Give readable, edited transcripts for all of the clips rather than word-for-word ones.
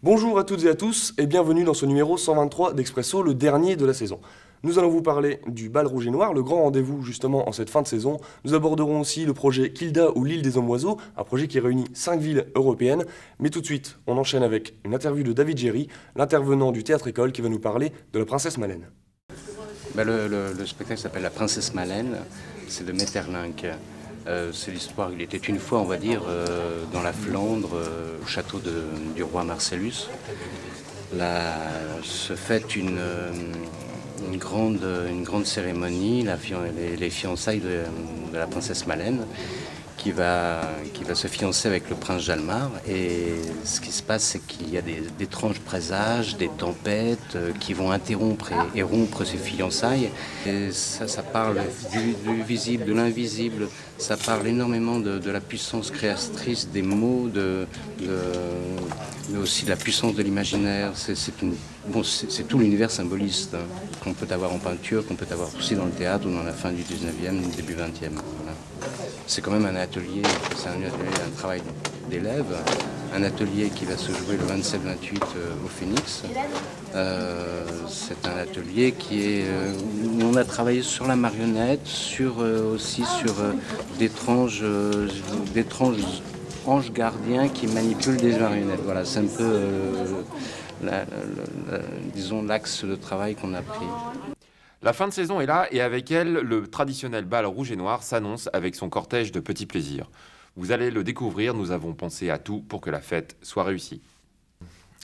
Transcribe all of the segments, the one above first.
Bonjour à toutes et à tous et bienvenue dans ce numéro 123 d'Expresso, le dernier de la saison. Nous allons vous parler du bal rouge et noir, le grand rendez-vous justement en cette fin de saison. Nous aborderons aussi le projet Kilda ou l'île des hommes oiseaux, un projet qui réunit 5 villes européennes. Mais tout de suite, on enchaîne avec une interview de David Géry, l'intervenant du Théâtre École qui va nous parler de la princesse Malène. Le spectacle s'appelle La princesse Malène, c'est de Maeterlinck. C'est l'histoire, il était une fois, on va dire, dans la Flandre, au château du roi Marcellus. Là se fait une grande cérémonie, les fiançailles de la princesse Malène, qui va se fiancer avec le prince Jalmar. Et ce qui se passe, c'est qu'il y a d'étranges présages, des tempêtes qui vont interrompre et rompre ces fiançailles. Et ça parle du visible, de l'invisible. Ça parle énormément de la puissance créatrice des mots, mais aussi de la puissance de l'imaginaire. C'est tout l'univers symboliste qu'on peut avoir en peinture, qu'on peut avoir aussi dans le théâtre ou dans la fin du 19e, début 20e. Voilà. C'est quand même un atelier, un travail d'élèves, un atelier qui va se jouer le 27-28 au Phénix. C'est un atelier où on a travaillé sur la marionnette, aussi sur d'étranges anges gardiens qui manipulent des marionnettes. Voilà, c'est un peu, disons, l'axe de travail qu'on a pris. La fin de saison est là et avec elle, le traditionnel bal rouge et noir s'annonce avec son cortège de petits plaisirs. Vous allez le découvrir, nous avons pensé à tout pour que la fête soit réussie.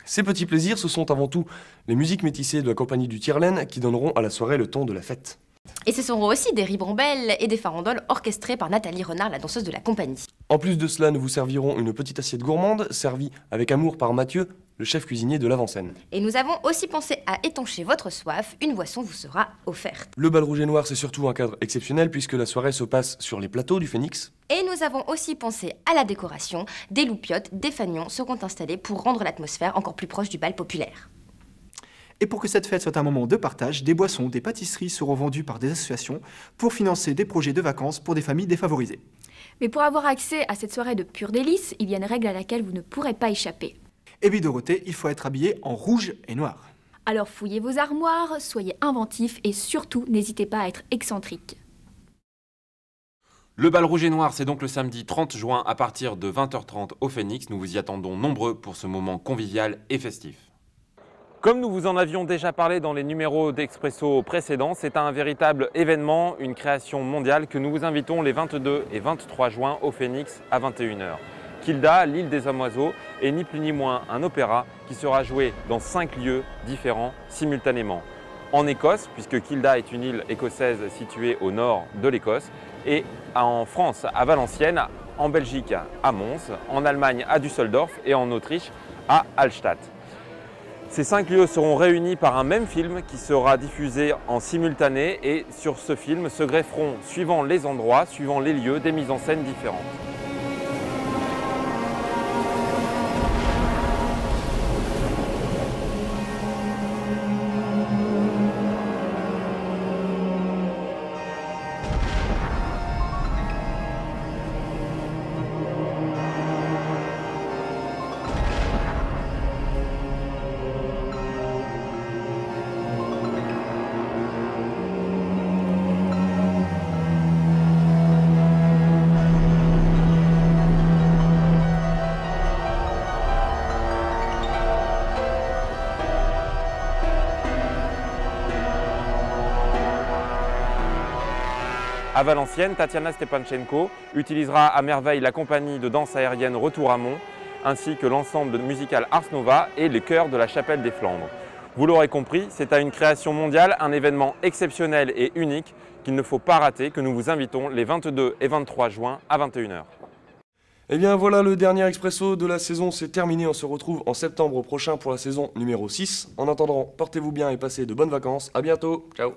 Ces petits plaisirs, ce sont avant tout les musiques métissées de la compagnie du Tierlaine qui donneront à la soirée le ton de la fête. Et ce seront aussi des ribambelles et des farandoles orchestrées par Nathalie Renard, la danseuse de la compagnie. En plus de cela, nous vous servirons une petite assiette gourmande, servie avec amour par Mathieu, le chef cuisinier de l'avant-scène. Et nous avons aussi pensé à étancher votre soif, une boisson vous sera offerte. Le bal rouge et noir, c'est surtout un cadre exceptionnel puisque la soirée se passe sur les plateaux du Phénix. Et nous avons aussi pensé à la décoration. Des loupiottes, des fanions seront installés pour rendre l'atmosphère encore plus proche du bal populaire. Et pour que cette fête soit un moment de partage, des boissons, des pâtisseries seront vendues par des associations pour financer des projets de vacances pour des familles défavorisées. Mais pour avoir accès à cette soirée de pur délice, il y a une règle à laquelle vous ne pourrez pas échapper. Et oui, Dorothée, il faut être habillé en rouge et noir. Alors fouillez vos armoires, soyez inventifs et surtout n'hésitez pas à être excentrique. Le bal rouge et noir, c'est donc le samedi 30 juin à partir de 20h30 au Phénix. Nous vous y attendons nombreux pour ce moment convivial et festif. Comme nous vous en avions déjà parlé dans les numéros d'Expresso précédents, c'est un véritable événement, une création mondiale que nous vous invitons les 22 et 23 juin au Phénix à 21h. Kilda, l'île des hommes oiseaux, est ni plus ni moins un opéra qui sera joué dans 5 lieux différents simultanément. En Écosse, puisque Kilda est une île écossaise située au nord de l'Écosse, et en France à Valenciennes, en Belgique à Mons, en Allemagne à Düsseldorf et en Autriche à Hallstatt. Ces 5 lieux seront réunis par un même film qui sera diffusé en simultané et sur ce film se grefferont, suivant les endroits, suivant les lieux, des mises en scène différentes. À Valenciennes, Tatiana Stepanchenko utilisera à merveille la compagnie de danse aérienne Retour à Mont, ainsi que l'ensemble musical Ars Nova et les chœurs de la Chapelle des Flandres. Vous l'aurez compris, c'est à une création mondiale, un événement exceptionnel et unique qu'il ne faut pas rater, que nous vous invitons les 22 et 23 juin à 21h. Et bien voilà, le dernier Expresso de la saison, c'est terminé. On se retrouve en septembre prochain pour la saison numéro 6. En attendant, portez-vous bien et passez de bonnes vacances. À bientôt. Ciao.